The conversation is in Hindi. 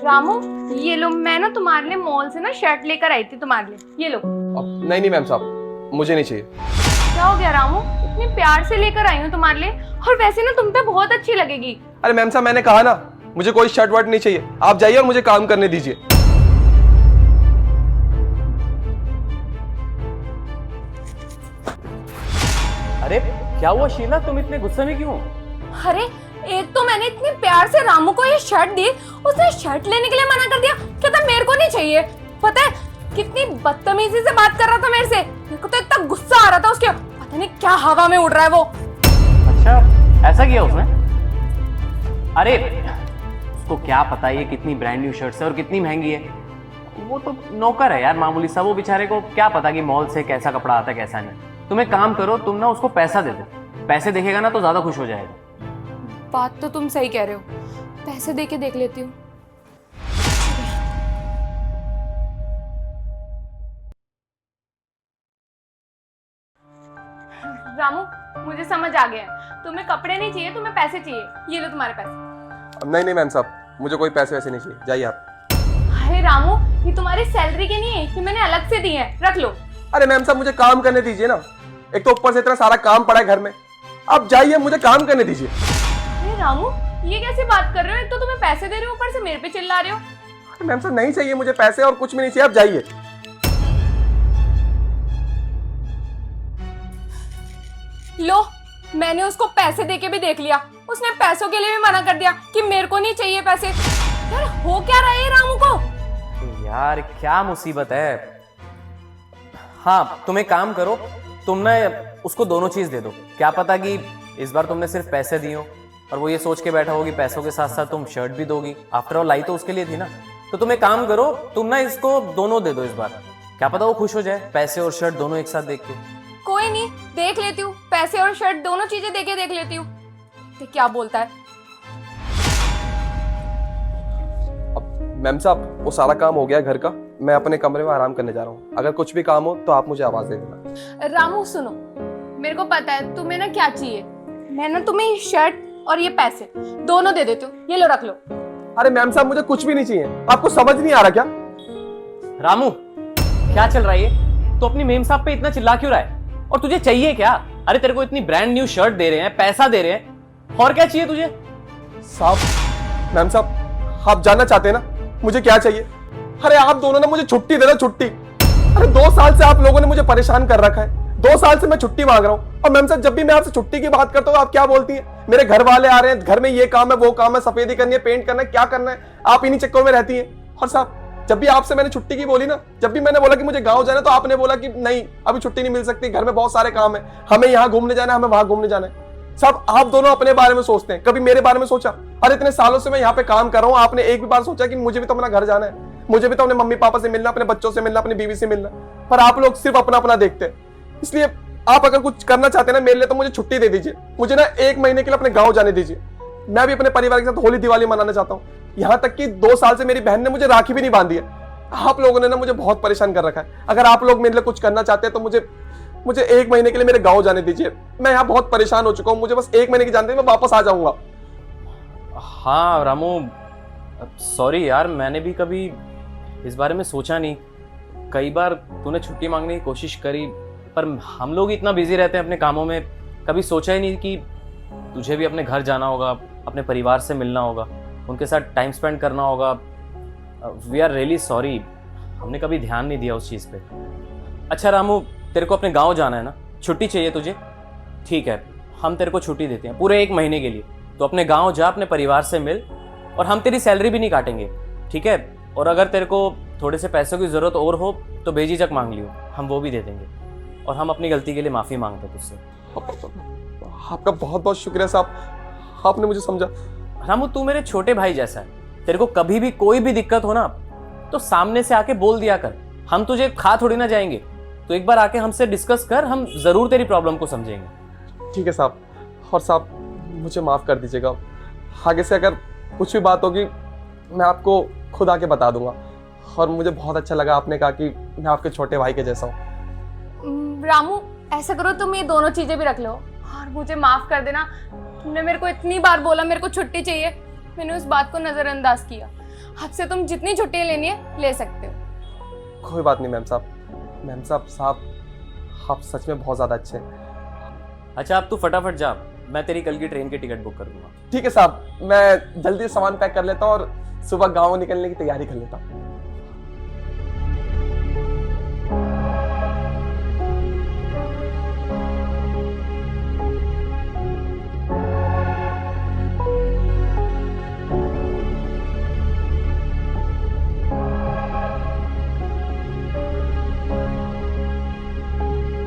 रामू, ये लो, मैं ना तुम्हारे लिए मॉल से ना शर्ट लेकर आई थी तुम्हारे लिए, ये लो। नहीं मैम साहब, मुझे नहीं चाहिए। क्या हो गया रामू? इतनी प्यार से लेकर आई हूँ तुम्हारे लिए, और वैसे ना तुम पे बहुत अच्छी लगेगी। अरे मैम साहब, मैंने कहा ना मुझे कोई शर्ट वर्ट नहीं चाहिए, आप जाइए और मुझे काम करने दीजिए। अरे क्या हुआ शीला, तुम इतने गुस्से में क्यों? अरे एक तो मैंने इतने प्यार से रामू को ये शर्ट दी, उसने शर्ट लेने के लिए मना कर दिया, कहता मेरे को नहीं चाहिए। पता है कितनी बदतमीजी से बात कर रहा था मेरे से, मेरे को तो इतना गुस्सा आ रहा था उसके, पता नहीं क्या हवा में उड़ रहा है वो। अच्छा, ऐसा किया उसने? अरे उसको क्या पता ये कितनी ब्रांड न्यू शर्ट्स है और कितनी महंगी है। वो तो नौकर है यार, मामूली सा। वो बेचारे को क्या पता कि मॉल से कैसा कपड़ा आता है कैसा नहीं। तुम एक काम करो, तुम ना उसको पैसा दे दो, पैसे देखेगा ना तो ज्यादा खुश हो जाएगा। बात तो तुम सही कह रहे हो, पैसे दे के देख लेती हूँ। रामू, मुझे समझ आ गया है, तुम्हें कपड़े नहीं चाहिए, तुम्हें पैसे चाहिए। ये लो तुम्हारे पैसे। नहीं मैम साहब, मुझे कोई पैसे वैसे नहीं चाहिए, जाइए आप। अरे रामू, ये तुम्हारी सैलरी के नहीं है, ये मैंने अलग से दी है, रख लो। अरे मैम साहब, मुझे काम करने दीजिए ना, एक तो ऊपर से इतना सारा काम पड़ा है घर में। आप जाइए, मुझे काम करने दीजिए। अरे रामू, ये कैसी बात कर रहे हो? एक तो तुम्हें पैसे दे रहे हो, ऊपर से मेरे पे चिल्ला रहे हो। अरे मैम साहब, नहीं चाहिए मुझे पैसे और कुछ भी नहीं चाहिए, आप जाइए। लो, मैंने उसको पैसे देके भी देख लिया, उसने पैसों के लिए भी मना कर दिया कि मेरे को नहीं चाहिए पैसे। यार हो क्या रहा है रामू को? यार क्या मुसीबत है। हाँ तुम एक काम करो, तुम ना उसको दोनों चीज दे दो। क्या पता कि इस बार तुमने सिर्फ पैसे दिए हो और वो ये सोच के बैठा हो कि पैसों के साथ साथ तुम शर्ट भी दोगी। आफ्टर ऑल लाई तो उसके लिए थी ना। तो तुम एक काम करो, तुम ना इसको दोनों दे दो इस बार। क्या पता वो खुश हो जाए, पैसे और शर्ट दोनों एक साथ देख के। कोई नहीं, देख लेती हूँ, पैसे और शर्ट दोनों चीजें देके देख लेती हूँ, तो क्या बोलता है। अब मैम साहब, वो सारा काम हो गया घर का, मैं अपने कमरे में आराम करने जा रहा हूँ। अगर कुछ भी काम हो तो आप मुझे आवाज दे देना। रामू सुनो, मेरे को पता है तुम्हें ना क्या चाहिए। मैं ना तुम्हें ये शर्ट और ये पैसे दोनों दे देती हूँ, ये लो रख लो। अरे मैम साहब, मुझे कुछ भी नहीं चाहिए, आपको समझ नहीं आ रहा क्या? रामू क्या चल रहा है ये? तो अपनी मेम साहब पे इतना चिल्ला क्यों रहा है? और तुझे चाहिए क्या? अरे तेरे को इतनी ब्रांड न्यू शर्ट दे रहे हैं, पैसा दे रहे हैं, और क्या चाहिए तुझे? साहब, मैम साहब, आप जानना चाहते हैं ना मुझे क्या चाहिए? अरे आप दोनों ने मुझे छुट्टी दे दो, छुट्टी। अरे 2 साल से आप लोगों ने मुझे परेशान कर रखा है, 2 साल से मैं छुट्टी मांग रहा हूँ। और मैम साहब, जब भी मैं आपसे छुट्टी की बात करता हूँ आप क्या बोलती हैं? मेरे घर वाले आ रहे हैं, घर में ये काम है वो काम है, सफेदी करनी है, पेंट करना है, क्या करना है, आप इन्हीं चक्करों में रहती हैं। और साहब, जब भी आपसे मैंने छुट्टी की बोली ना, जब भी मैंने बोला कि मुझे गांव जाना है, तो आपने बोला कि नहीं अभी छुट्टी नहीं मिल सकती, घर में बहुत सारे काम है, हमें यहाँ घूमने जाना है, हमें वहां घूमने जाना है। साहब, आप दोनों अपने बारे में सोचते हैं, कभी मेरे बारे में सोचा? अरे इतने सालों से मैं यहाँ पे काम कर रहा हूँ, आपने एक भी बार सोचा कि मुझे भी तो अपना घर जाना है, मुझे भी तो अपने मम्मी पापा से मिलना, अपने बच्चों से मिलना, अपनी बीवी से मिलना? पर आप लोग सिर्फ अपना अपना देखते हैं। इसलिए आप अगर कुछ करना चाहते हैं ना मेरे लिए, तो मुझे छुट्टी दे दीजिए, मुझे ना 1 महीने के लिए अपने गाँव जाने दीजिए। मैं भी अपने परिवार के साथ होली दिवाली मनाना चाहता हूँ। यहाँ तक कि 2 साल से मेरी बहन ने मुझे राखी भी नहीं बांधी है। आप लोगों ने ना मुझे बहुत परेशान कर रखा है। अगर आप लोग मेरे लिए कुछ करना चाहते हैं तो मुझे 1 महीने के लिए मेरे गांव जाने दीजिए। मैं यहाँ बहुत परेशान हो चुका हूँ, मुझे बस 1 महीने की जानते, मैं वापस आ जाऊंगा। हाँ रामू, सॉरी यार, मैंने भी कभी इस बारे में सोचा नहीं। कई बार तूने छुट्टी मांगने की कोशिश करी, पर हम लोग इतना बिजी रहते हैं अपने कामों में, कभी सोचा ही नहीं कि तुझे भी अपने घर जाना होगा, अपने परिवार से मिलना होगा, उनके साथ टाइम स्पेंड करना होगा। वी आर रियली सॉरी, हमने कभी ध्यान नहीं दिया उस चीज़ पे। अच्छा रामू, तेरे को अपने गांव जाना है ना, छुट्टी चाहिए तुझे? ठीक है, हम तेरे को छुट्टी देते हैं पूरे 1 महीने के लिए। तो अपने गांव जा, अपने परिवार से मिल, और हम तेरी सैलरी भी नहीं काटेंगे, ठीक है? और अगर तेरे को थोड़े से पैसों की ज़रूरत और हो तो बेझिझक मांग लियो, हम वो भी दे देंगे। और हम अपनी गलती के लिए माफ़ी मांगते हैं तुझसे। आपका बहुत बहुत शुक्रिया साहब, आपने मुझे समझा। रामू, तू मेरे छोटे भाई जैसा है, तेरे को कभी भी कोई भी दिक्कत हो ना तो सामने से आके बोल दिया कर। हम तुझे खा थोड़ी ना जाएंगे, तो एक बार आके हमसे डिस्कस कर, हम जरूर तेरी प्रॉब्लम को समझेंगे। ठीक है साहब। और साहब, मुझे माफ कर दीजिएगा, आगे से अगर कुछ भी बात होगी मैं आपको खुद आके बता दूंगा। और मुझे बहुत अच्छा लगा आपने कहा कि मैं आपके छोटे भाई के जैसा हूँ। रामू, ऐसा करो तुम ये दोनों चीजें भी रख लो और मुझे माफ कर देना। तुमने मेरे को इतनी बार बोला मेरे को छुट्टी चाहिए, मैंने उस बात को नजरअंदाज किया। आपसे तुम जितनी छुट्टियां लेनी है ले सकते हो। कोई बात नहीं मैम साहब आप सच में बहुत ज्यादा अच्छे हैं। अच्छा अब तू फटाफट जा, मैं तेरी कल की ट्रेन की टिकट बुक कर दूंगा। ठीक है साहब, मैं जल्दी सामान पैक कर लेता हूँ और सुबह गाँव निकलने की तैयारी कर लेता हूँ।